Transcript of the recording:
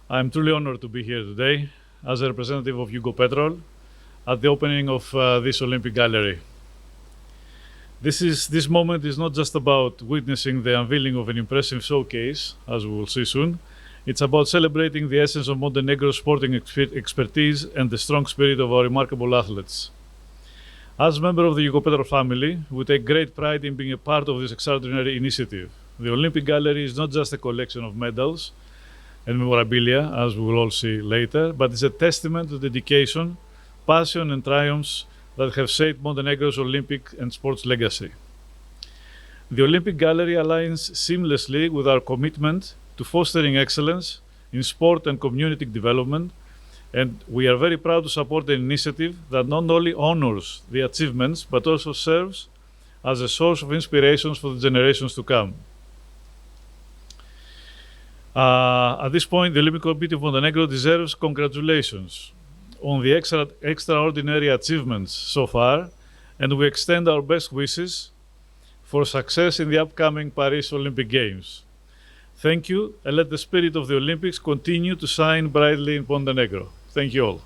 I'm truly honored to be here today as a representative of Yugopetrol at the opening of this Olympic gallery. This moment is not just about witnessing the unveiling of an impressive showcase, as we will see soon. It's about celebrating the essence of Montenegro's sporting expertise and the strong spirit of our remarkable athletes. As a member of the Yugopetrol family, we take great pride in being a part of this extraordinary initiative. The Olympic Gallery is not just a collection of medals and memorabilia, as we will all see later, but it's a testament to dedication, passion, and triumphs that have shaped Montenegro's Olympic and sports legacy. The Olympic Gallery aligns seamlessly with our commitment to fostering excellence in sport and community development, and we are very proud to support an initiative that not only honors the achievements, but also serves as a source of inspirations for the generations to come. At this point, the Olympic Committee of Montenegro deserves congratulations on the extraordinary achievements so far, and we extend our best wishes for success in the upcoming Paris Olympic Games. Thank you, and let the spirit of the Olympics continue to shine brightly in Montenegro. Thank you all.